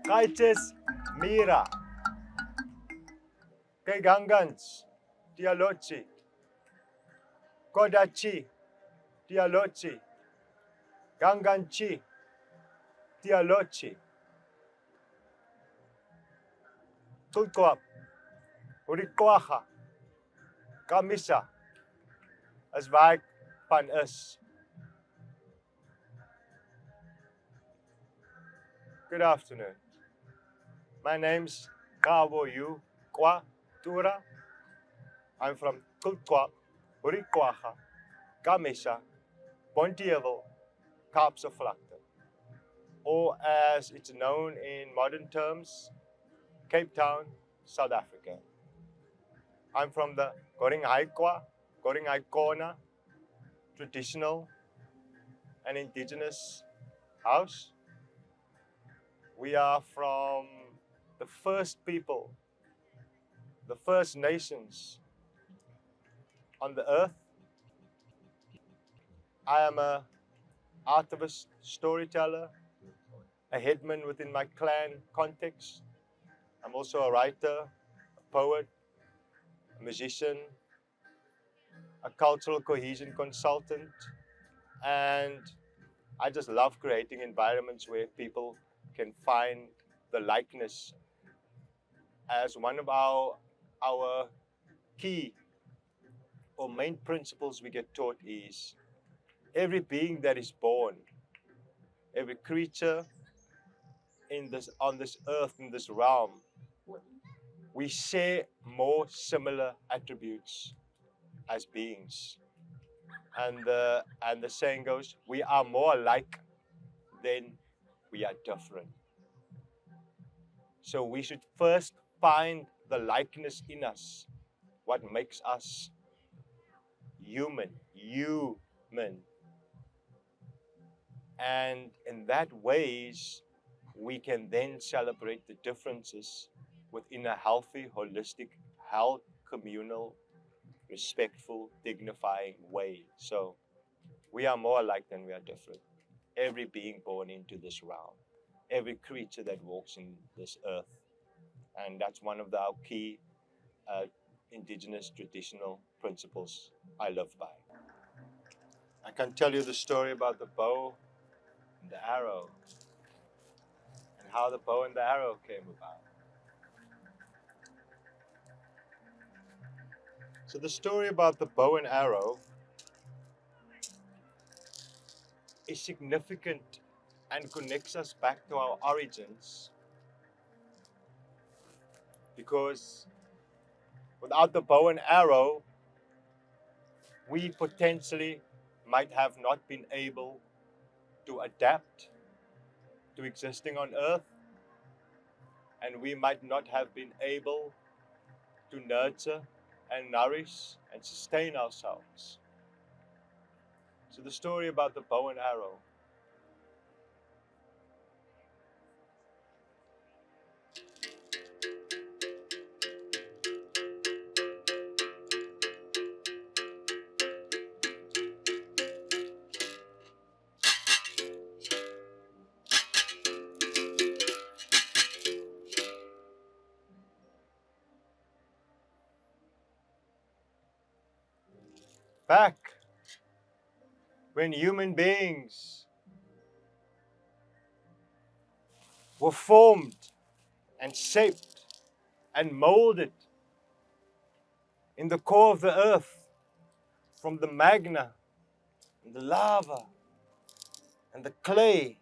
Kaites Mira. Kegangans Dialochi. Kodachi Dialochi. Ganganchi Dialochi. Tulkwap. Urikwaha. Kamisa. As wijk van is. Good afternoon. My name's Kabbo Hue Qua. I'm from Kulkwap, Urikwaha, Kamisa, Pontiavel, Kaapse-Vlakte, or as it's known in modern terms, Cape Town, South Africa. I'm from the Goringhaíçona traditional and indigenous house. We are from the first people, the first nations on the earth. I am an artivist, storyteller, a headman within my clan context. I'm also a writer, a poet, a musician, a cultural cohesion consultant, and I just love creating environments where people can find the likeness. As one of our key or main principles we get taught is every being that is born, every creature on this earth, in this realm, we share more similar attributes as beings. And the saying goes, we are more alike than we are different. So we should first find the likeness in us, what makes us human. And in that ways, we can then celebrate the differences within a healthy, holistic, communal, respectful, dignifying way. So we are more alike than we are different. Every being born into this realm, every creature that walks in this earth. And that's one of our key indigenous traditional principles I live by. I can tell you the story about the bow and the arrow and how the bow and the arrow came about. So the story about the bow and arrow is significant and connects us back to our origins, because without the bow and arrow, we potentially might have not been able to adapt to existing on Earth, and we might not have been able to nurture and nourish and sustain ourselves. So the story about the bow and arrow. Back when human beings were formed and shaped and molded in the core of the earth, from the magma and the lava and the clay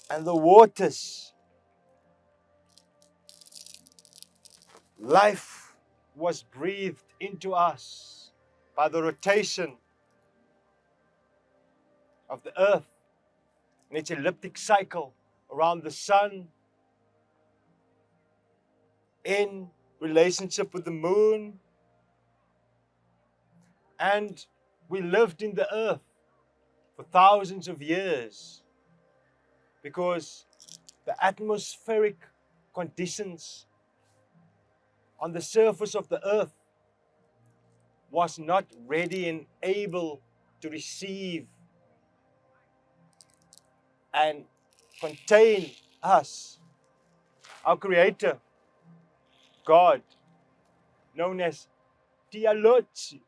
and the waters, life was breathed into us by the rotation of the earth in its elliptic cycle around the sun, in relationship with the moon. And we lived in the earth for thousands of years because the atmospheric conditions on the surface of the earth was not ready and able to receive and contain us, our Creator, God, known as Tialochi.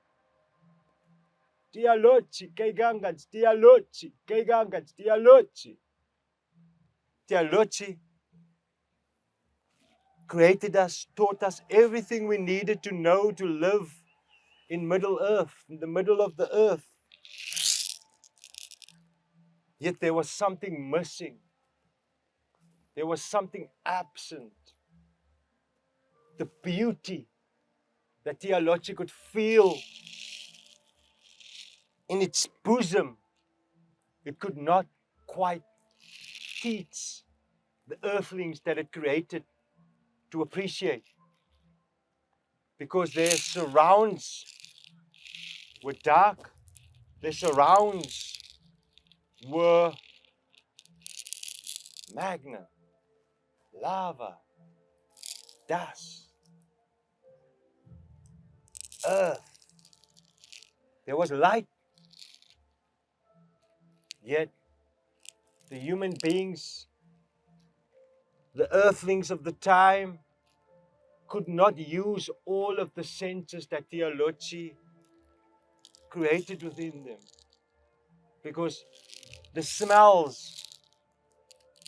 Tialochi, Keigangans, Tialochi, Keigangans, Tialochi. Tialochi created us, taught us everything we needed to know to live in Middle Earth, in the middle of the earth. Yet there was something missing. There was something absent. The beauty that Tialochi could feel in its bosom, it could not quite teach the earthlings that it created to appreciate. Because their surrounds were dark, their surrounds were magna, lava, dust, earth. There was light, yet the human beings, the earthlings of the time, could not use all of the senses that Tialochi created within them. Because the smells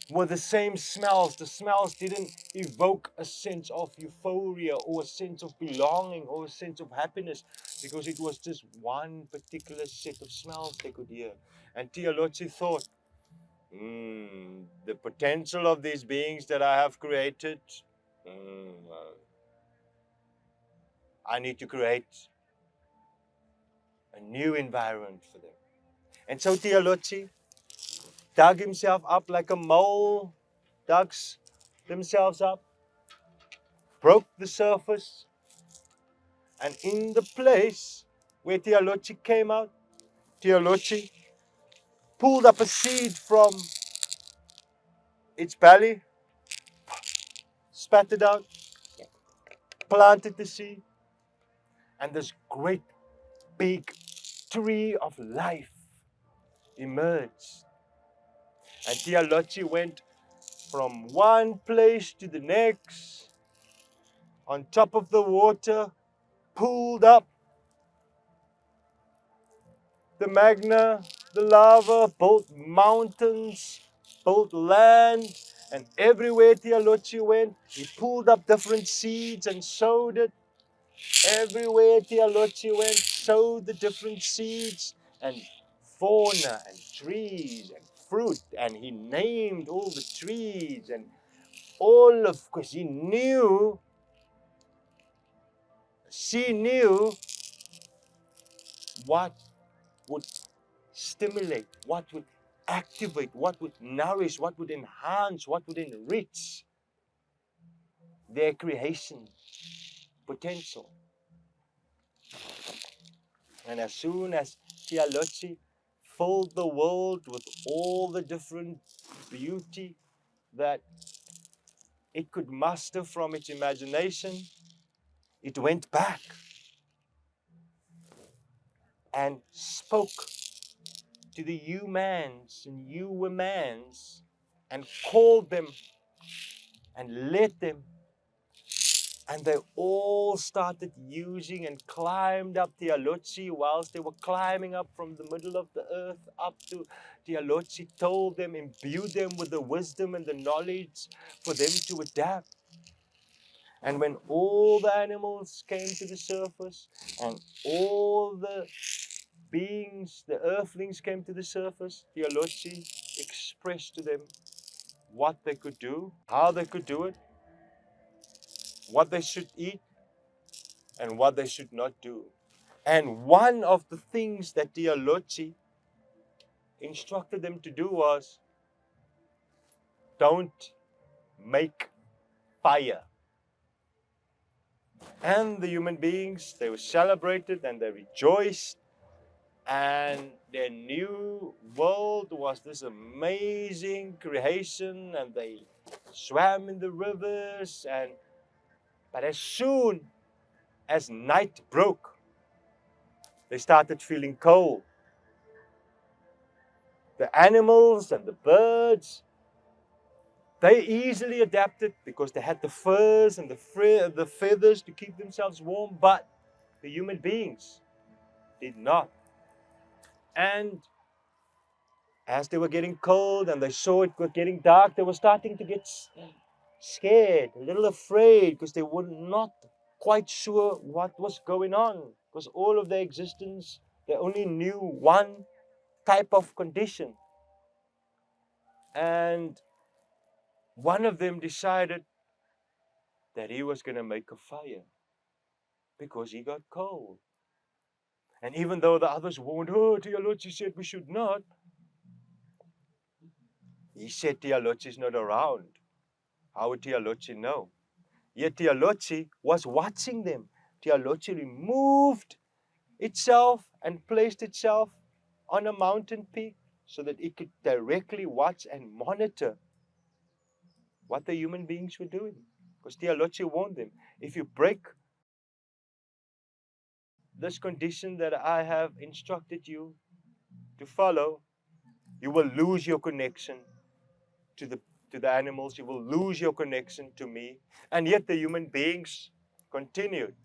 were the same smells. The smells didn't evoke a sense of euphoria or a sense of belonging or a sense of happiness, because it was just one particular set of smells they could hear. And Tialochi thought, the potential of these beings that I have created, I need to create a new environment for them. And so Tialochi dug himself up like a mole, dug themselves up, broke the surface, and in the place where Tialochi came out, Tialochi pulled up a seed from its belly, spat it out, planted the seed, and this great big tree of life emerged. And Tialochi went from one place to the next, on top of the water, pulled up the magna, the lava, built mountains, built land, and everywhere Tialochi went, he pulled up different seeds and sowed it. Everywhere Tialochi went, sowed the different seeds and fauna and trees and fruit, and he named all the trees and all of, because she knew what would stimulate, what would activate, what would nourish, what would enhance, what would enrich their creation potential. And as soon as Tialochi filled the world with all the different beauty that it could muster from its imagination, it went back and spoke to the humans and humans and called them and led them. And they all started using and climbed up Tialochi. Whilst they were climbing up from the middle of the earth up to Tialochi, told them, imbued them with the wisdom and the knowledge for them to adapt. And when all the animals came to the surface and all the beings, the earthlings came to the surface, Tialochi expressed to them what they could do, how they could do it, what they should eat, and what they should not do. And one of the things that Tialochi instructed them to do was, don't make fire. And the human beings, they were celebrated and they rejoiced, and their new world was this amazing creation, and they swam in the rivers, but as soon as night broke, they started feeling cold. The animals and the birds, They easily adapted because they had the furs and the feathers to keep themselves warm, but the human beings did not. And as they were getting cold and they saw it was getting dark, they were starting to get scared, a little afraid, because they were not quite sure what was going on. Because all of their existence, they only knew one type of condition. And one of them decided that he was going to make a fire because he got cold. And even though the others warned, oh, Tialochi said we should not, he said Tialochi is not around. How would Tialochi know? Yet Tialochi was watching them. Tialochi removed itself and placed itself on a mountain peak so that it could directly watch and monitor what the human beings were doing. Because Tialochi warned them, if you break this condition that I have instructed you to follow, you will lose your connection to the animals, you will lose your connection to me. And yet the human beings continued.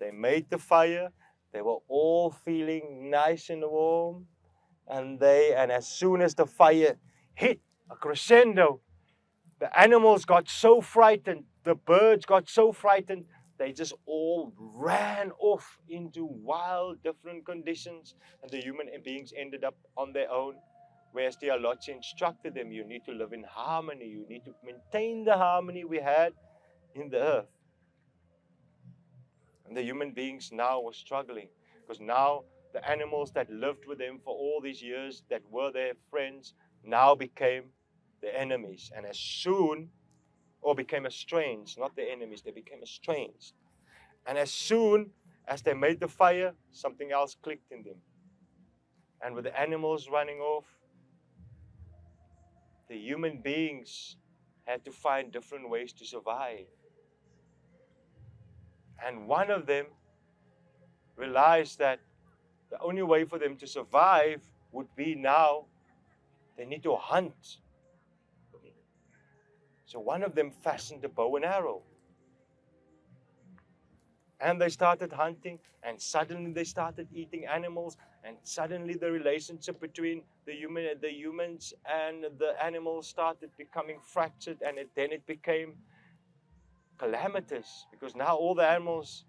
They made the fire, they were all feeling nice and warm, and as soon as the fire hit a crescendo, the animals got so frightened, the birds got so frightened, they just all ran off into wild, different conditions, and the human beings ended up on their own. Whereas the Alochi instructed them, you need to live in harmony, you need to maintain the harmony we had in the earth. And the human beings now were struggling, because now the animals that lived with them for all these years, that were their friends, now became the enemies. And as soon, or became estranged, not the enemies, they became estranged. And as soon as they made the fire, something else clicked in them. And with the animals running off, the human beings had to find different ways to survive. And one of them realized that the only way for them to survive would be now they need to hunt. So one of them fastened a bow and arrow. And they started hunting, and suddenly they started eating animals, and suddenly the relationship between the humans and the animals started becoming fractured, and then it became calamitous, because now all the animals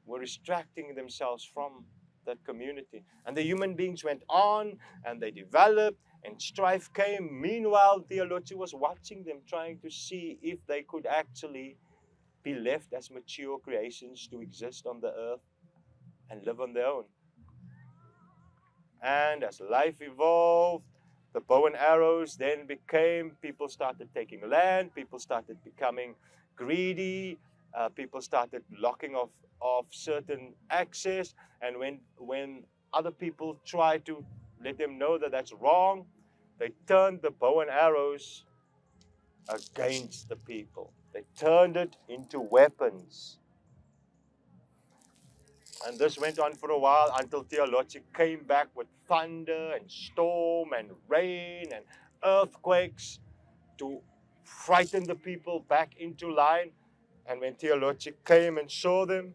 were extracting themselves from that community. And the human beings went on, and they developed, and strife came. Meanwhile, Theology was watching them, trying to see if they could actually be left as mature creations to exist on the earth and live on their own. And as life evolved, the bow and arrows then became, people started taking land, people started becoming greedy, people started locking off certain access, and when other people tried to let them know that that's wrong, they turned the bow and arrows against the people. They turned it into weapons. And this went on for a while until Theologic came back with thunder and storm and rain and earthquakes to frighten the people back into line. And when Theologic came and saw them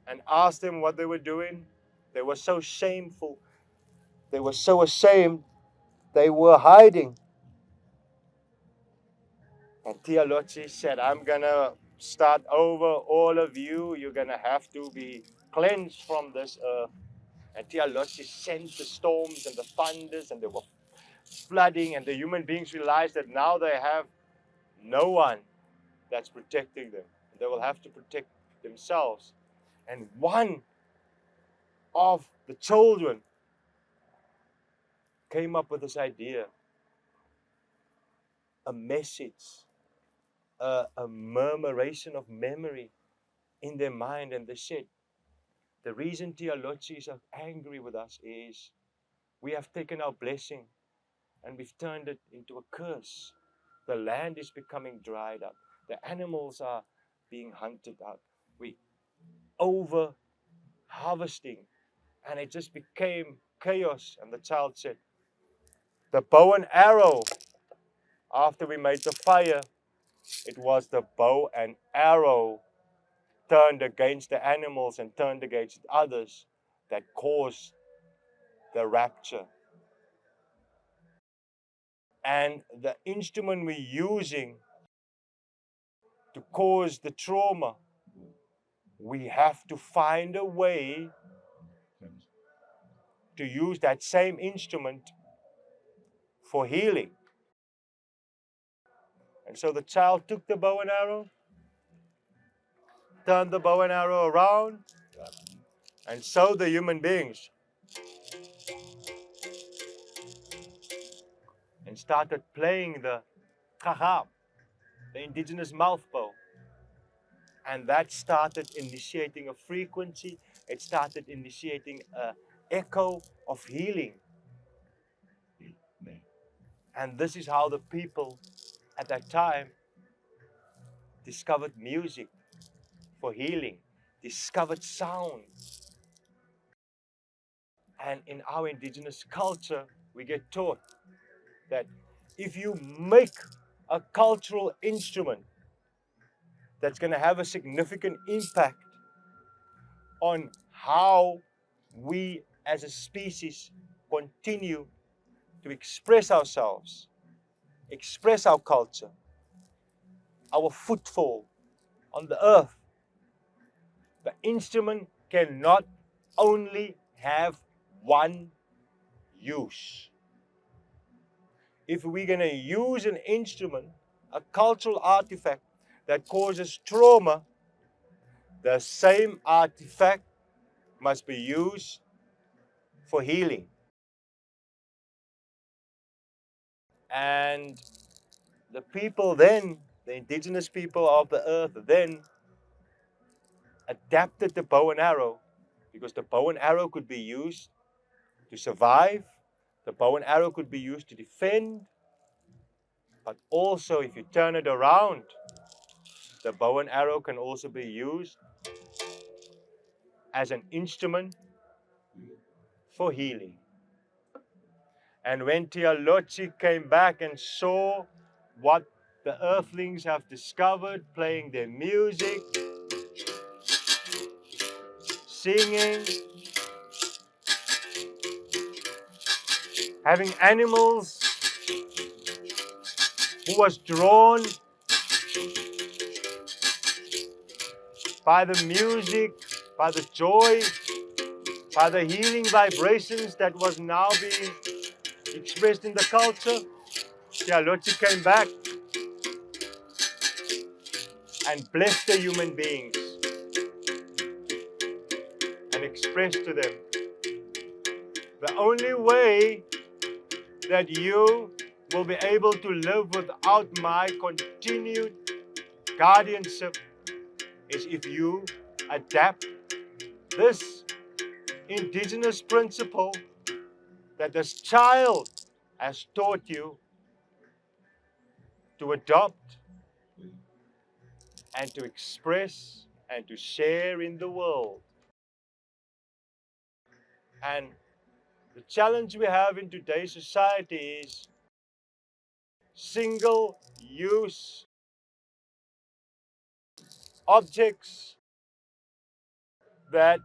and asked them what they were doing, they were so shameful. They were so ashamed. They were hiding. And Theology said, I'm going to start over, all of you. You're going to have to be cleansed from this earth. And Theology sent the storms and the thunders, and they were flooding, and the human beings realized that now they have no one that's protecting them. They will have to protect themselves. And one of the children came up with this idea, a message, a murmuration of memory in their mind. And they said, the reason Theology is so angry with us is we have taken our blessing and we've turned it into a curse. The land is becoming dried up. The animals are being hunted out. We over harvesting, and it just became chaos. And the child said, the bow and arrow After we made the fire, it was the bow and arrow turned against the animals and turned against others that caused the rapture. And the instrument we're using to cause the trauma, we have to find a way to use that same instrument for healing. And so the child took the bow and arrow, turned the bow and arrow around, and so the human beings, and started playing the kahab, the indigenous mouth bow. And that started initiating a frequency. It started initiating an echo of healing. And this is how the people at that time discovered music for healing, discovered sound. And in our indigenous culture, we get taught that if you make a cultural instrument that's going to have a significant impact on how we as a species continue to express ourselves, express our culture, our footfall on the earth, the instrument cannot only have one use. If we're going to use an instrument, a cultural artifact that causes trauma, the same artifact must be used for healing. And the people then, the indigenous people of the earth then, adapted the bow and arrow, because the bow and arrow could be used to survive, the bow and arrow could be used to defend, but also if you turn it around, the bow and arrow can also be used as an instrument for healing. And when Tialochi came back and saw what the earthlings have discovered, playing their music, singing, having animals, who was drawn by the music, by the joy, by the healing vibrations that was now being expressed in the culture, Tialochi came back and blessed the human beings and expressed to them, the only way that you will be able to live without my continued guardianship is if you adapt this indigenous principle that this child has taught you to adopt and to express and to share in the world. And the challenge we have in today's society is single-use objects that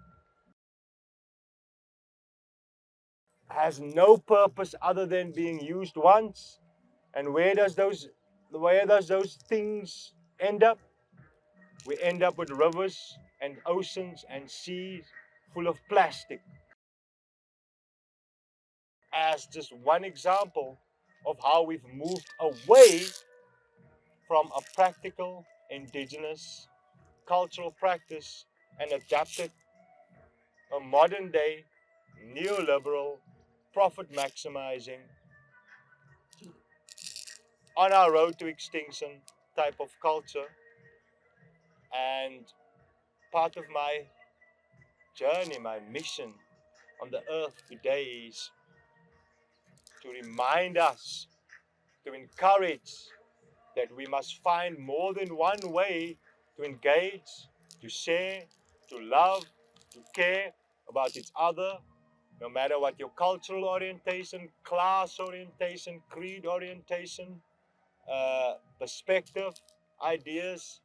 has no purpose other than being used once. And where does those things end up? We end up with rivers and oceans and seas full of plastic. As just one example of how we've moved away from a practical indigenous cultural practice and adapted a modern day neoliberal profit maximizing on our road to extinction type of culture. And part of my journey, my mission on the earth today is to remind us, to encourage that we must find more than one way to engage, to share, to love, to care about each other, no matter what your cultural orientation, class orientation, creed orientation, perspective, ideas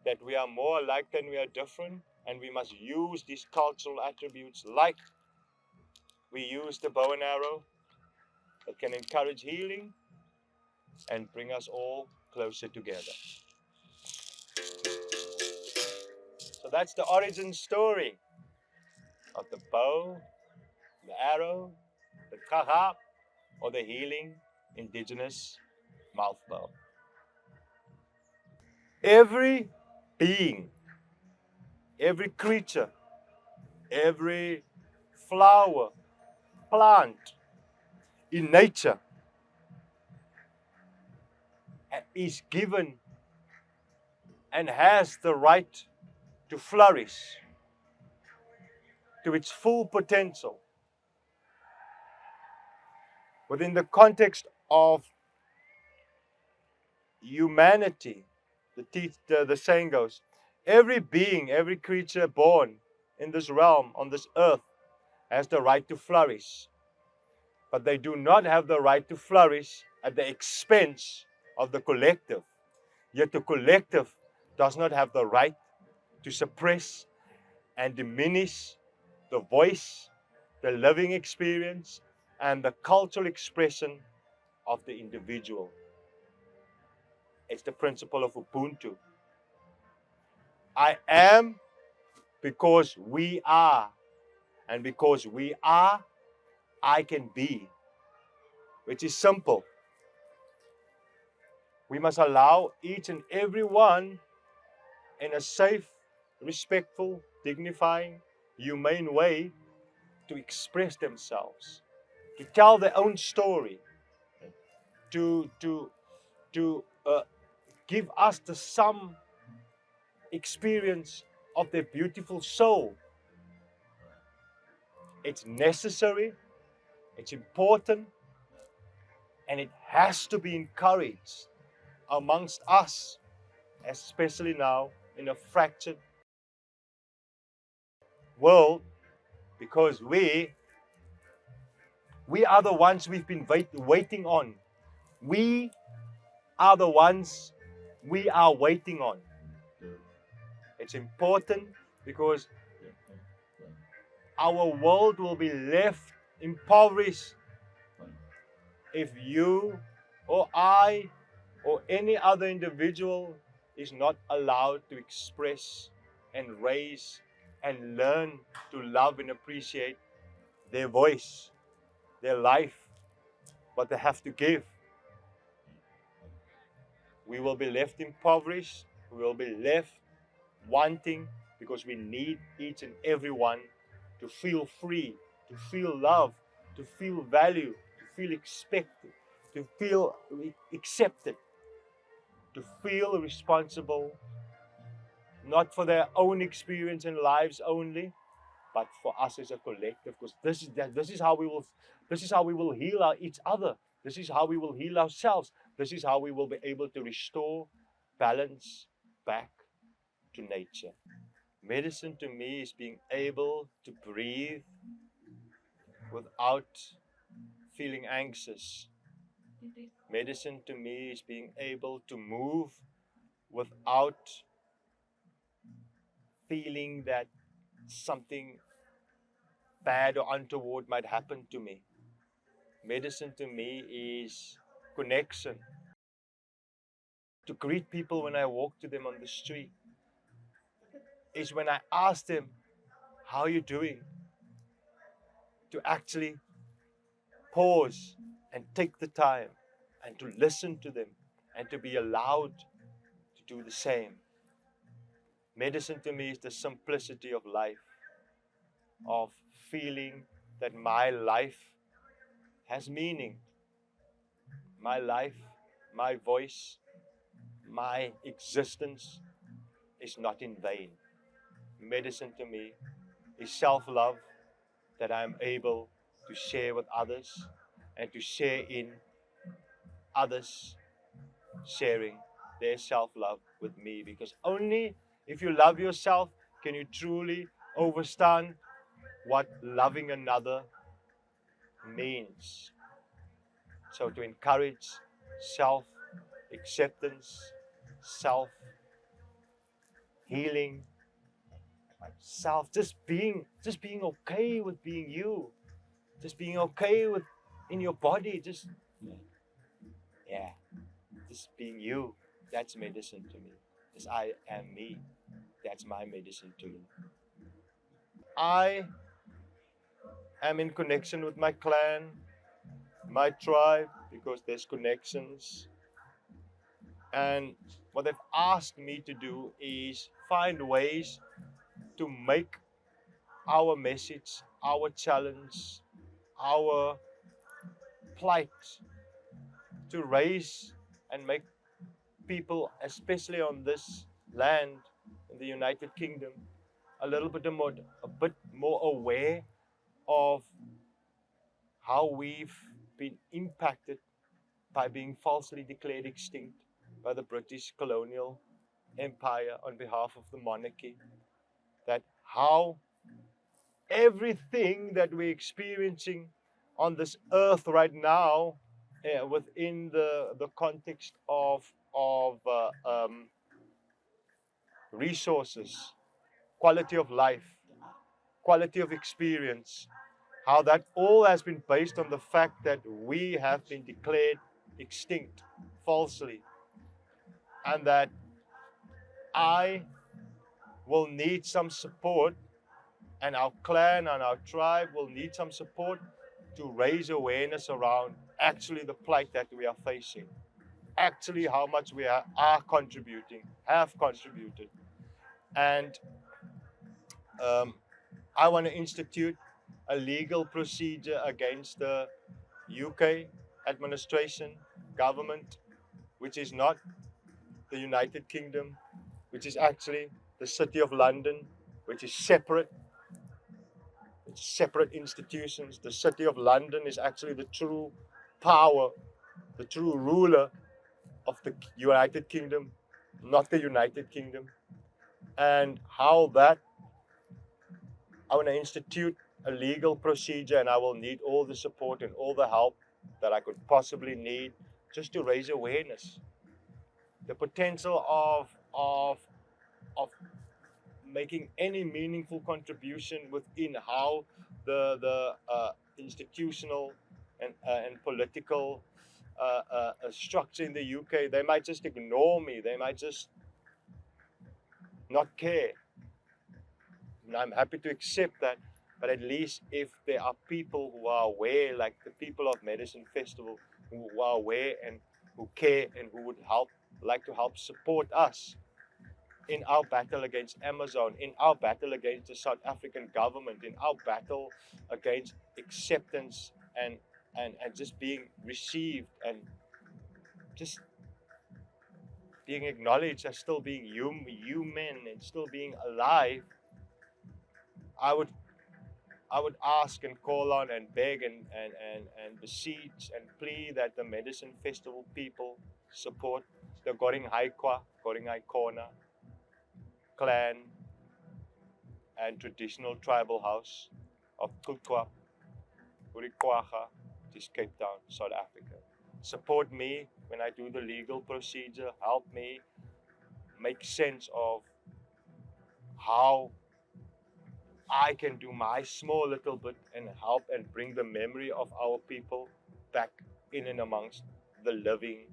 that we are more alike than we are different, and we must use these cultural attributes like we use the bow and arrow that can encourage healing and bring us all closer together. So that's the origin story of the bow, the arrow, the kaha, or the healing indigenous mouth bow. Every being, every creature, every flower, plant in nature is given and has the right to flourish to its full potential within the context of humanity. The saying goes, every being, every creature born in this realm, on this earth, has the right to flourish. But they do not have the right to flourish at the expense of the collective. Yet the collective does not have the right to suppress and diminish the voice, the living experience, and the cultural expression of the individual. It's the principle of Ubuntu. I am because we are. And because we are, I can be. Which is simple. We must allow each and every one in a safe, respectful, dignifying, humane way to express themselves, to tell their own story, to give us the some experience of their beautiful soul. It's necessary, it's important, and it has to be encouraged amongst us, especially now in a fractured world, because we are the ones we've been waiting on. We are the ones we are waiting on. It's important because our world will be left impoverished if you or I or any other individual is not allowed to express and raise and learn to love and appreciate their voice, their life, what they have to give. We will be left impoverished. We will be left wanting, because we need each and every one to feel free, to feel love, to feel value, to feel expected, to feel accepted, to feel responsible, not for their own experience and lives only, but for us as a collective. Because this is how we will heal each other. This is how we will heal ourselves. This is how we will be able to restore balance back to nature. Medicine to me is being able to breathe without feeling anxious. Medicine to me is being able to move without feeling that something bad or untoward might happen to me. Medicine to me is connection. To greet people when I walk to them on the street is when I ask them, how are you doing? To actually pause and take the time and to listen to them and to be allowed to do the same. Medicine to me is the simplicity of life, of feeling that my life has meaning. My life, my voice, my existence is not in vain. Medicine to me is self-love that I am able to share with others and to share in others sharing their self-love with me, because only if you love yourself can you truly understand what loving another means. So to encourage acceptance, self, healing, self, just being okay with being you, just being okay with in your body, just being you. That's medicine to me. Just I am me. That's my medicine to me. I am in connection with my clan, my tribe, because there's connections. And what they've asked me to do is find ways to make our message, our challenge, our plight, to raise and make people, especially on this land in the United Kingdom, a bit more aware of how we've been impacted by being falsely declared extinct by the British colonial empire on behalf of the monarchy. That how everything that we're experiencing on this earth right now, within the context of resources, quality of life, quality of experience, how that all has been based on the fact that we have been declared extinct falsely, and that I will need some support, and our clan and our tribe will need some support to raise awareness around actually the plight that we are facing, actually how much we are contributing, have contributed. And I want to institute a legal procedure against the UK administration, government, which is not the United Kingdom, which is actually the City of London, which is separate. It's separate institutions. The City of London is actually the true power, the true ruler of the United Kingdom, not the United Kingdom. And how that, I want to institute a legal procedure, and I will need all the support and all the help that I could possibly need just to raise awareness. The potential of making any meaningful contribution within how the institutional and political structure in the UK, they might just ignore me, they might just not care. And I'm happy to accept that, but at least if there are people who are aware, like the people of Medicine Festival, who are aware and who care and who would like to help support us in our battle against Amazon, in our battle against the South African government, in our battle against acceptance and just being received and just being acknowledged as still being human and still being alive, I would ask and call on and beg and beseech and plead that the Medicine Festival people support the Goringhaíçona clan and traditional tribal house of Kabbo Hue Qua, which is Cape Town, South Africa. Support me when I do the legal procedure. Help me make sense of how I can do my small little bit and help and bring the memory of our people back in and amongst the living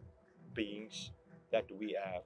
beings that we have.